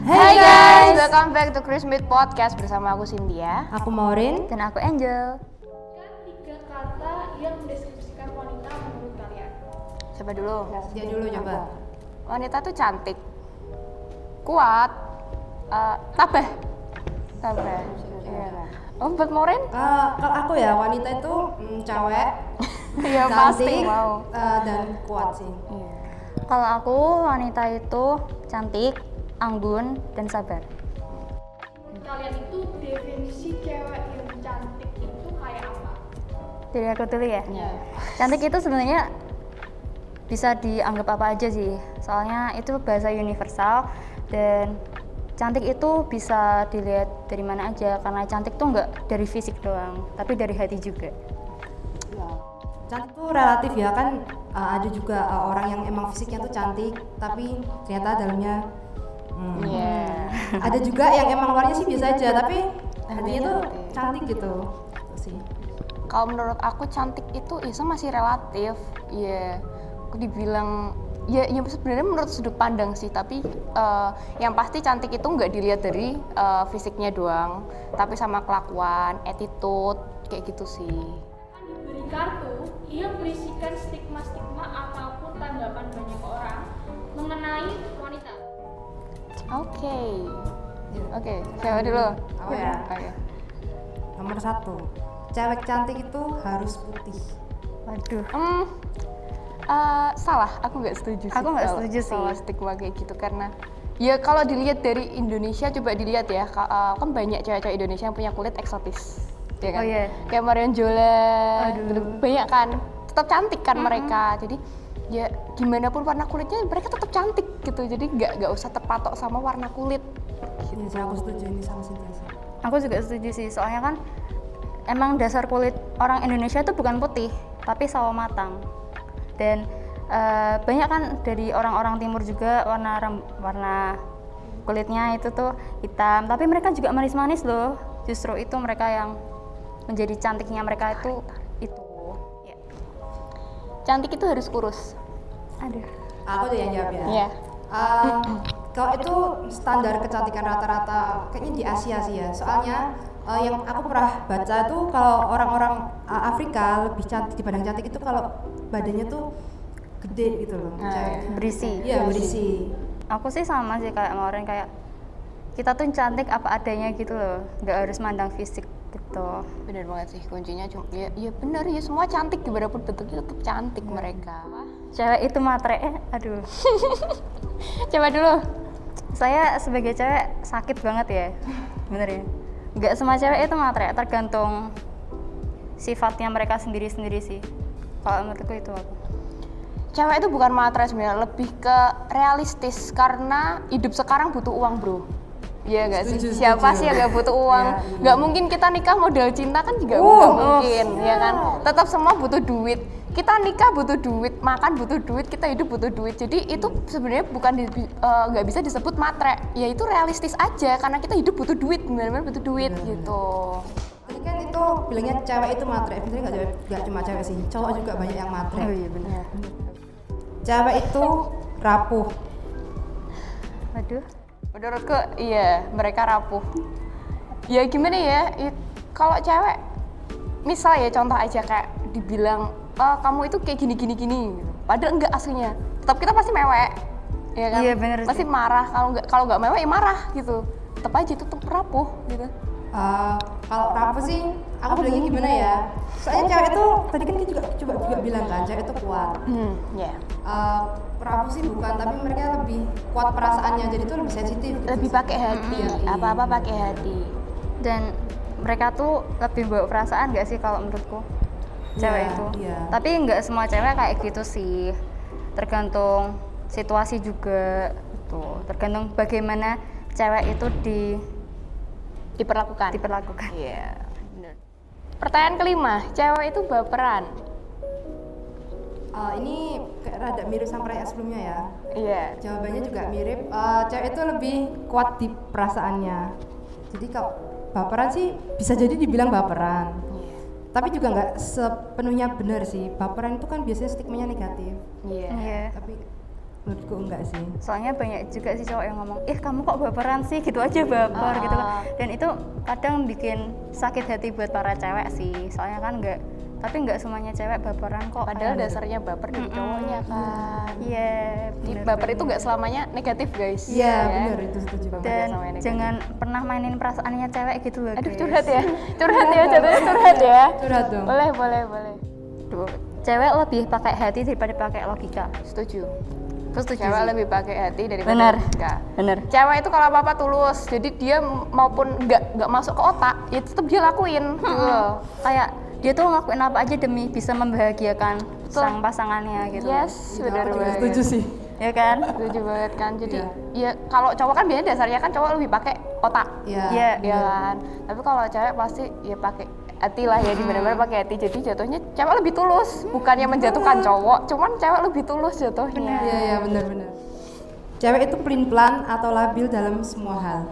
Hai guys, welcome back to Chris Meet Podcast bersama aku Cynthia, Aku Maureen, dan aku Angel. Tiga kata yang mendeskripsikan wanita menurut kalian. Coba dulu. dia dulu coba. Wanita tuh cantik, kuat, tabah. Iya. Oh, buat Maureen? Kalau aku ya wanita itu cewek, Iya pasti. cantik, Wow. dan kuat sih. Kalau aku wanita itu cantik, anggun, dan sabar. Menurut kalian itu definisi cewek yang cantik itu kayak apa? Jadi aku dulu ya. Iya. Cantik itu sebenarnya bisa dianggap apa aja sih. Soalnya itu bahasa universal dan cantik itu bisa dilihat dari mana aja karena cantik tuh nggak dari fisik doang, tapi dari hati juga. Cantik tuh relatif ya kan, ada juga orang yang emang fisiknya tuh cantik, tapi ternyata dalamnya Iya. ada juga yang emang luarnya sih biasa aja, tapi hatinya tuh cantik. cantik gitu. Itu sih. Kalau menurut aku cantik itu masih relatif. Iya. Aku dibilang ya sebenarnya menurut sudut pandang sih, tapi yang pasti cantik itu nggak dilihat dari fisiknya doang, tapi sama kelakuan, attitude, kayak gitu sih. Diberi kartu yang berisikan stigma-stigma ataupun tanggapan banyak orang mengenai wanita. Oke, siapa dulu? Aku ya. Oke. Nomor 1, cewek cantik itu harus putih. Waduh. Salah, aku nggak setuju sih. Aku nggak kalau setuju sih. sama stigma kayak gitu, karena ya kalau dilihat dari Indonesia, coba dilihat ya, kan banyak cewek-cewek Indonesia yang punya kulit eksotis, ya kan? Oh, iya. Kayak Marion Jola, banyak kan, tetap cantik kan mereka. Jadi ya gimana pun warna kulitnya mereka tetap cantik gitu. Jadi nggak usah terpatok sama warna kulit. Iya sih, aku setuju ini sama Cynthia sih. Aku juga setuju sih, soalnya kan emang dasar kulit orang Indonesia itu bukan putih, tapi sawo matang. Dan banyak kan dari orang-orang timur juga warna kulitnya itu tuh hitam, tapi mereka juga manis-manis loh. Justru itu mereka yang menjadi cantiknya mereka itu. Ya. Cantik itu harus kurus. Aduh. Aku tuh yang jawab ya. Iya. Kalau itu standar kecantikan rata-rata kayaknya di Asia sih ya. Soalnya yang aku pernah baca tuh kalau orang-orang Afrika lebih cantik dibanding cantik itu kalau badannya tuh gede gitu loh. Berisi. Iya, berisi. Aku sih sama sih kayak Maureen, kayak kita tuh cantik apa adanya gitu loh, nggak harus mandang fisik gitu. Bener banget sih, kuncinya cuma ya bener ya, semua cantik gimana pun bentuknya tetap cantik mereka. Cewek itu matre, aduh. Coba dulu. Saya sebagai cewek sakit banget ya, bener ya. Nggak semua cewek itu matre, tergantung sifatnya mereka sendiri-sendiri sih. Kalau menurutku itu aku. Cewek itu bukan matre sebenarnya, lebih ke realistis, karena hidup sekarang butuh uang, bro. Iya nggak sih? Setuju, Siapa setuju. sih yang nggak butuh uang? Iya, Nggak mungkin kita nikah modal cinta kan juga nggak mungkin, ya kan? Tetap semua butuh duit. Kita nikah butuh duit, makan butuh duit, kita hidup butuh duit. Jadi itu sebenarnya bukan nggak bisa disebut matre. Ya itu realistis aja, karena kita hidup butuh duit, benar-benar butuh duit gitu. Tadi kan itu bilangnya cewek itu matre, sebenarnya nggak cuma cewek sih, cowok juga banyak yang matre. Oh iya benar. Cewek itu rapuh. Aduh. Menurutku iya, mereka rapuh. Ya gimana ya, kalau cewek misal ya contoh aja kayak dibilang kamu itu kayak gini gitu. Padahal enggak aslinya. Tetap kita pasti mewek. Ya kan? Iya, bener Pasti sih. marah, kalau enggak mewek ya marah gitu. Tetap aja itu tetap rapuh gitu. Kalau rapuh sih, aku bilangnya gimana ya? Soalnya cewek itu tadi kan kita juga bilang kan, cewek itu kuat. Ya. Rapuh sih bukan, tapi mereka lebih kuat perasaannya, jadi tuh lebih sensitif. Gitu Lebih sih. pakai hati, apa-apa pakai hati. Dan mereka tuh lebih bawa perasaan nggak sih kalau menurutku, cewek Iya, itu. iya. Tapi nggak semua cewek kayak gitu sih. Tergantung situasi juga, gitu. Tergantung bagaimana cewek itu Diperlakukan. diperlakukan. Iya, benar. Pertanyaan kelima, cewek itu baperan. Ini kayak rada mirip sama pertanyaan sebelumnya ya. Iya. Jawabannya juga mirip. Cewek itu lebih kuat di perasaannya. Jadi kalau baperan sih bisa jadi dibilang baperan. Tapi juga nggak sepenuhnya benar sih. Baperan itu kan biasanya stigmanya negatif. Iya. Iya. Tapi Menurutku enggak sih. Soalnya banyak juga sih cowok yang ngomong, kamu kok baperan sih, gitu aja baper gitu kan. Dan itu kadang bikin sakit hati buat para cewek sih. Soalnya kan nggak semuanya cewek baperan kok. Padahal dasarnya baper dari cowoknya kan. Iya, Jadi bener baper itu banget. nggak selamanya negatif guys. Iya, Ya. benar itu setuju banget. Dan sama yang negatif. jangan pernah mainin perasaannya cewek gitu loh. Aduh guys. curhat ya, jatuhnya curhat ya. Curhat dong. Boleh. Aduh, cewek lebih pakai hati daripada pakai logika. Setuju. Aku setuju Cewek sih. lebih pakai hati daripada Bener. logika. Bener. Cewek itu kalau apa-apa tulus, jadi dia maupun nggak masuk ke otak, ya tetap dia lakuin. Gitu loh. Kayak dia tuh ngelakuin apa aja demi bisa membahagiakan sang pasangannya gitu. Yes, benar Aku juga banget. setuju sih. Ya kan? Setuju banget kan. Jadi Iya. ya kalau cowok kan biasanya dasarnya kan cowok lebih pakai otak. Iya. Iya. Ya kan. Tapi kalau cewek pasti ya pakai hati lah ya, di mana-mana pakai hati. Jadi jatuhnya cewek lebih tulus, bukannya menjatuhkan cowok, cuman cewek lebih tulus jatuhnya. Iya, benar-benar. Cewek itu pelin-pelan atau labil dalam semua hal.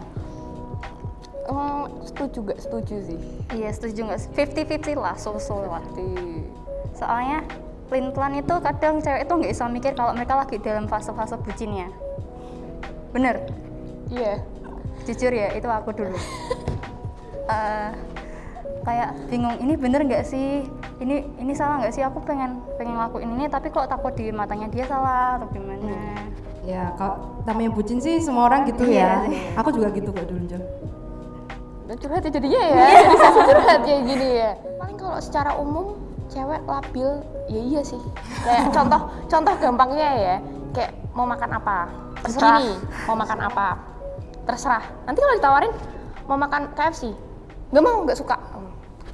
Setuju gak setuju sih. Iya, setuju nggak sih? 50-50 lah, so-so lah. Di Soalnya pelin-pelan itu kadang cewek itu nggak bisa mikir kalau mereka lagi dalam fase-fase bucinnya. Bener? iya. Jujur ya, itu aku dulu. Kayak bingung, ini bener nggak sih? Ini salah nggak sih? Aku pengen lakuin ini, tapi kok takut di matanya dia salah atau gimana? Ya, kalau namanya bucin sih semua orang gitu Iya ya. Aku juga gitu kok dulu, Jo. Dan curhat ya jadinya ya. Bisa curhat kayak gini ya. Paling kalau secara umum cewek labil, ya iya sih. Kayak contoh gampangnya ya, kayak mau makan apa? Terserah. Gini, mau makan apa? Terserah. Nanti kalau ditawarin mau makan KFC, nggak mau, nggak suka.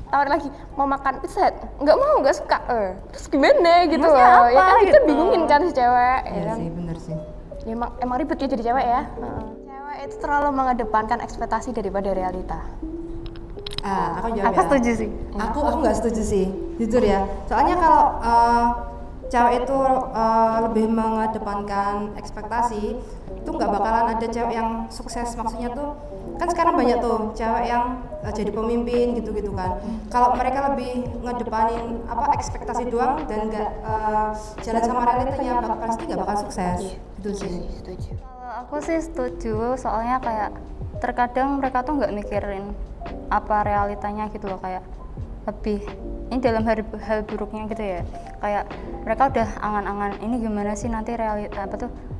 Tawarin lagi, mau makan pizza Hut, nggak mau, nggak suka. Terus gimana gitu Maksudnya loh? apa Ya kan kita gitu? bingungin kan si cewek. Ya Iya kan? sih, bener sih. Ya, emang ribet ya jadi cewek ya. Cewek itu terlalu mengedepankan ekspektasi daripada realita. Aku jawab Aku ya. setuju sih. Aku nggak setuju sih, jujur ya. Soalnya kalau cewek itu lebih mengedepankan ekspektasi, itu nggak bakalan ada cewek yang sukses. Maksudnya tuh kan sekarang banyak tuh cewek yang jadi pemimpin gitu-gitu kan. Kalau mereka lebih ngedepanin ekspektasi doang dan nggak jalan sama realitanya, pasti nggak bakal sukses. Gitu sih. Setuju. Kalau aku sih setuju, soalnya kayak terkadang mereka tuh nggak mikirin apa realitanya gitu loh, kayak lebih ini dalam hal buruknya gitu ya, kayak mereka udah angan-angan ini gimana sih nanti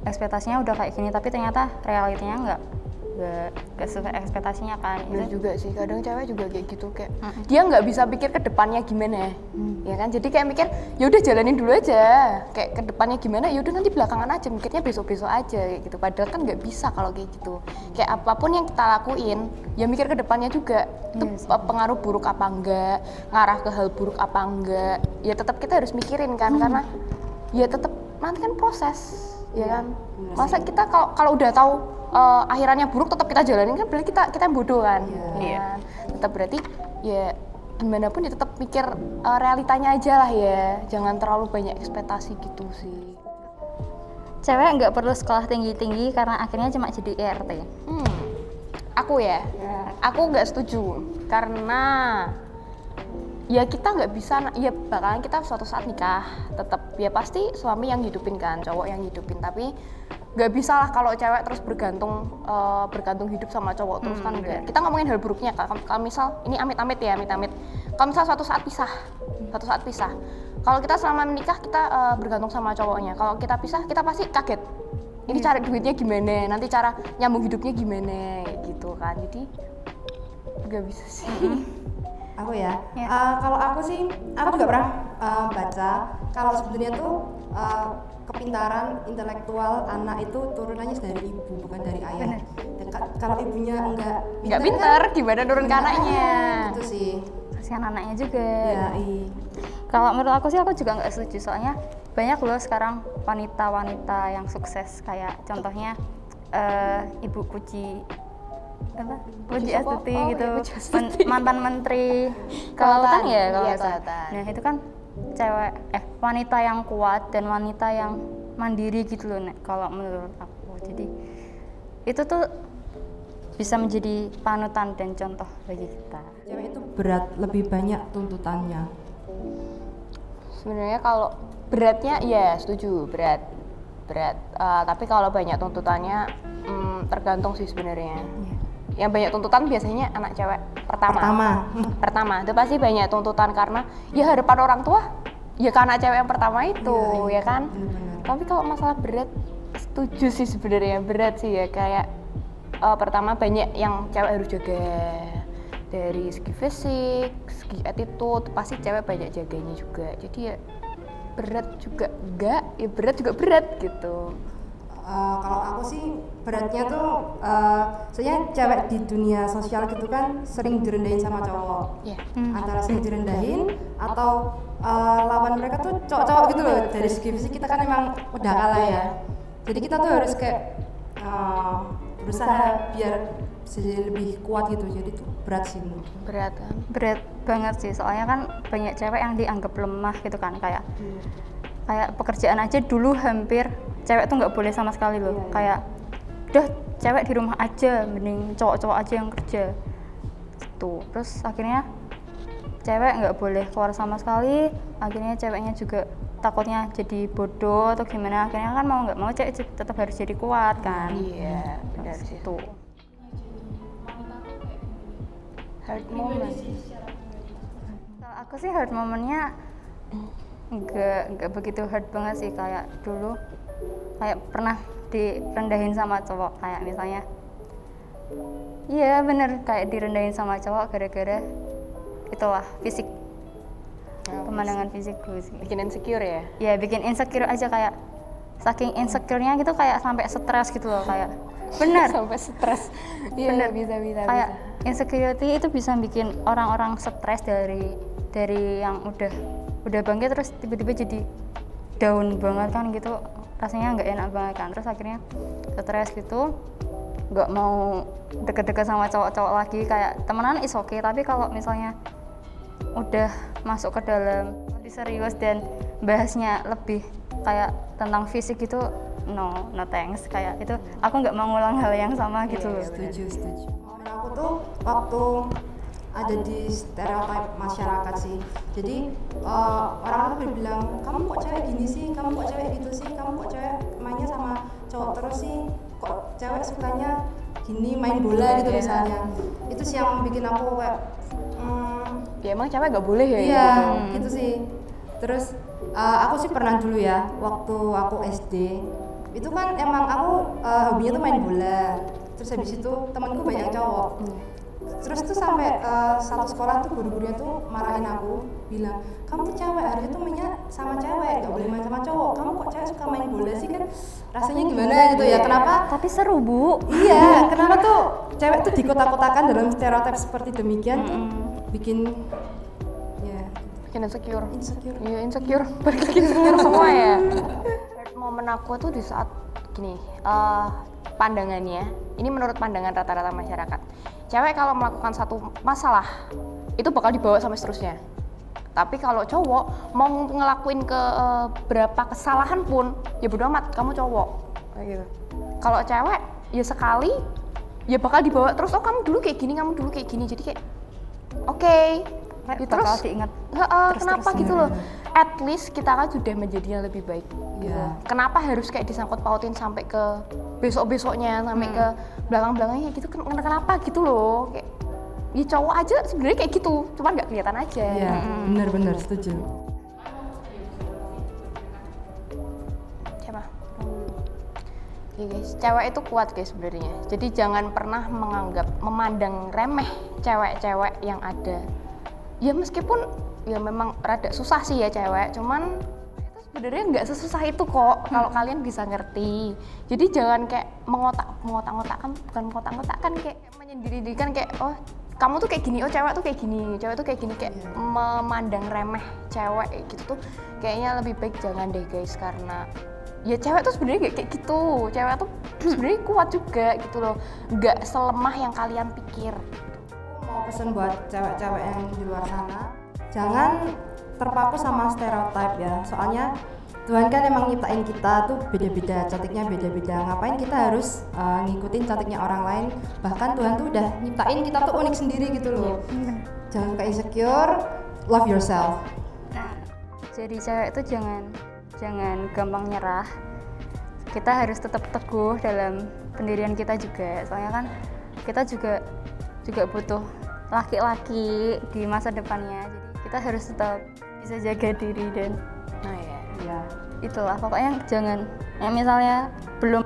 ekspektasinya udah kayak gini, tapi ternyata realitanya nggak sesuai ekspektasinya kan. Bener Itu juga sih, kadang cewek juga kayak gitu, kayak dia nggak bisa pikir ke depannya gimana, ya kan? Jadi kayak mikir, ya udah jalanin dulu aja, kayak ke depannya gimana, ya udah nanti belakangan aja, mikirnya besok-besok aja kayak gitu. Padahal kan nggak bisa kalau kayak gitu. Kayak apapun yang kita lakuin, ya mikir ke depannya juga. Itu pengaruh buruk apa enggak, ngarah ke hal buruk apa enggak, ya tetap kita harus mikirin kan, karena ya tetap nanti kan proses, ya kan? Masa kita kalau udah tahu akhirannya buruk tetap kita jalanin, kan berarti kita yang bodoh kan. Iya. Tetap berarti ya gimana pun ya tetap mikir realitanya aja lah ya. Jangan terlalu banyak ekspektasi gitu sih. cewek nggak perlu sekolah tinggi-tinggi karena akhirnya cuma jadi ERT. Aku ya. Aku nggak setuju karena ya kita nggak bisa, ya bakalan kita suatu saat nikah, tetap ya pasti suami yang hidupin kan, cowok yang hidupin, tapi nggak bisa lah kalau cewek terus bergantung hidup sama cowok terus kan enggak. Kita ngomongin hal buruknya, kalau misal ini amit-amit ya, amit-amit kalau misal suatu saat pisah, kalau kita selama menikah kita bergantung sama cowoknya, kalau kita pisah kita pasti kaget, ini cari duitnya gimana, nanti cara nyambung hidupnya gimana gitu kan, jadi nggak bisa sih. Aku ya, kalau aku sih, aku juga pernah baca kalau sebenarnya tuh kepintaran intelektual anak itu turunannya dari ibu, bukan dari ayah. Dan kalau ibunya nggak pinter, gimana turun ke anaknya? Itu sih. Kasihan anaknya juga. Ya, Kalau menurut aku sih, aku juga nggak setuju, soalnya banyak loh sekarang wanita-wanita yang sukses, kayak contohnya Ibu Puji Astuti gitu, mantan menteri kelautan ya kalau iya, nggak salah. kelautan. Nah itu kan cewek wanita yang kuat dan wanita yang mandiri gitu loh, Nek, kalau menurut aku. Jadi itu tuh bisa menjadi panutan dan contoh bagi kita. cewek itu berat, lebih banyak tuntutannya. Sebenarnya kalau beratnya ya setuju, berat. berat. Tapi kalau banyak tuntutannya tergantung sih sebenarnya. Yang banyak tuntutan biasanya anak cewek pertama itu pasti banyak tuntutan karena ya harapan orang tua ya ke anak cewek yang pertama itu ya kan. Tapi kalau masalah berat setuju sih sebenarnya, berat sih ya, kayak pertama banyak yang cewek harus jaga dari segi fisik, segi attitude, pasti cewek banyak jaganya juga. Jadi ya berat juga enggak, ya berat juga berat gitu. Kalau aku sih beratnya tuh soalnya cewek di dunia sosial gitu kan sering direndahin sama cowok. Antara sering direndahin atau lawan mereka tuh cowok-cowok gitu loh. Dari segi fisik kita kan emang udah kalah ya. Jadi kita tuh harus kayak berusaha biar jadi lebih kuat gitu. Jadi tuh berat sih menurut. Berat kan? Berat banget sih, soalnya kan banyak cewek yang dianggap lemah gitu kan, kayak pekerjaan aja dulu hampir cewek tuh nggak boleh sama sekali loh. Kayak udah cewek di rumah aja, mending cowok-cowok aja yang kerja tuh. Terus akhirnya cewek nggak boleh keluar sama sekali, akhirnya ceweknya juga takutnya jadi bodoh atau gimana, akhirnya kan mau nggak mau cewek tetap harus jadi kuat kan. Iya, benar sih. Tuh Hard moment. kalau aku sih hard momennya nggak begitu hard banget sih. Kayak dulu kayak pernah direndahin sama cowok, kayak misalnya iya bener kayak direndahin sama cowok gara-gara itulah fisik, pemandangan fisik gue sih. Bikin insecure ya? Ya bikin insecure aja, kayak saking insecure-nya gitu kayak sampai stres gitu loh, kayak bener Sampai stres. Iya, bener bisa. Kayak insecurity itu bisa bikin orang-orang stres dari yang udah bangkit terus tiba-tiba jadi down banget kan gitu, rasanya nggak enak banget kan. Terus akhirnya stres gitu, nggak mau deket-deket sama cowok-cowok lagi. Kayak temenan is okay, tapi kalau misalnya udah masuk ke dalam lebih serius dan bahasnya lebih kayak tentang fisik gitu, no thanks. Kayak itu aku nggak mau ngulang hal yang sama gitu loh. Setuju. Menurut aku tuh waktu ada di stereotip masyarakat sih. Jadi orang-orang tuh bilang, kamu kok cewek gini sih, kamu kok cewek gitu sih, kamu kok cewek mainnya sama cowok terus sih, kok cewek sukanya gini main bola gitu misalnya. Itu sih yang bikin aku kayak Ya emang cewek nggak boleh ya? iya gitu. gitu sih. Terus aku sih pernah dulu ya waktu aku SD itu kan emang aku hobinya tuh main bola. Terus habis itu temanku banyak cowok. Terus tuh sampai satu sekolah tuh guru-gurunya tuh marahin aku, bilang kamu tuh cewek harusnya tuh mainnya sama cewek, nggak boleh main sama cowok. Kamu kok cewek suka main bola sih, kan rasanya gimana gitu ya? Kenapa? Tapi seru bu. Iya, kenapa tuh cewek tuh dikotak-kotakan dalam stereotip seperti demikian tuh bikin ya Bikin insecure. insecure. Iya insecure, balik lagi insecure semua ya. Momen aku tuh di saat gini, pandangannya, ini menurut pandangan rata-rata masyarakat, cewek kalau melakukan satu masalah itu bakal dibawa sampai seterusnya. Tapi kalau cowok mau ngelakuin ke berapa kesalahan pun, ya bodo amat, kamu cowok, kayak gitu. Kalau cewek ya sekali, ya bakal dibawa terus. Oh kamu dulu kayak gini, kamu dulu kayak gini, jadi kayak oke. Ya, Bakal diingat kenapa gitu loh? At least kita kan sudah menjadinya lebih baik. Iya. Kenapa harus kayak disangkut pautin sampai ke besok-besoknya, sampai ke belakang-belakangnya gitu? Kenapa gitu loh? Kayak ya cowok aja sebenarnya kayak gitu, cuman nggak kelihatan aja. Iya, benar setuju. Siapa? Oke guys, cewek itu kuat guys sebenarnya. Jadi jangan pernah memandang remeh cewek-cewek yang ada. Ya meskipun ya memang rada susah sih ya cewek, cuman itu sebenarnya nggak sesusah itu kok kalau kalian bisa ngerti. Jadi jangan kayak mengotak-ngotakkan, bukan mengotak-ngotakkan, kayak menyendiri-dirikan kayak oh kamu tuh kayak gini, oh cewek tuh kayak gini, cewek tuh kayak gini, kayak memandang remeh cewek gitu tuh kayaknya lebih baik jangan deh guys, karena ya cewek tuh sebenarnya nggak kayak gitu, cewek tuh sebenarnya kuat juga gitu loh, nggak selemah yang kalian pikir. Mau pesan buat cewek-cewek yang di luar sana, jangan terpaku sama stereotip ya. Soalnya Tuhan kan emang nyiptain kita tuh beda-beda, cantiknya beda-beda. Ngapain kita harus ngikutin cantiknya orang lain? Bahkan Tuhan tuh udah nyiptain kita tuh unik sendiri gitu loh. Jangan suka insecure, love yourself. Jadi cewek itu jangan gampang nyerah, kita harus tetap teguh dalam pendirian kita juga. Soalnya kan kita juga butuh laki-laki di masa depannya. Jadi kita harus tetap bisa jaga diri dan Nah ya. Iya. itulah pokoknya jangan misalnya belum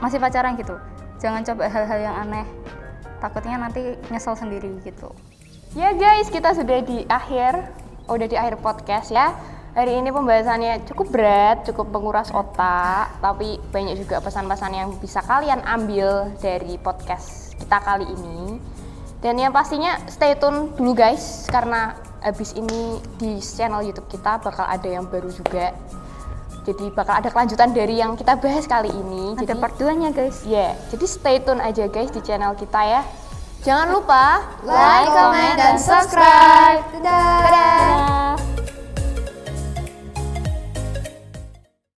masih pacaran gitu. Jangan coba hal-hal yang aneh. Takutnya nanti nyesel sendiri gitu. Ya guys, kita sudah di akhir podcast ya. Hari ini pembahasannya cukup berat, cukup menguras otak, tapi banyak juga pesan-pesan yang bisa kalian ambil dari podcast kita kali ini. Dan yang pastinya stay tune dulu guys, karena habis ini di channel YouTube kita bakal ada yang baru juga. Jadi bakal ada kelanjutan dari yang kita bahas kali ini. Ada Jadi part 2-nya guys. ya, jadi stay tune aja guys di channel kita ya. Jangan lupa Like, comment, dan subscribe. Dadah. Dadah.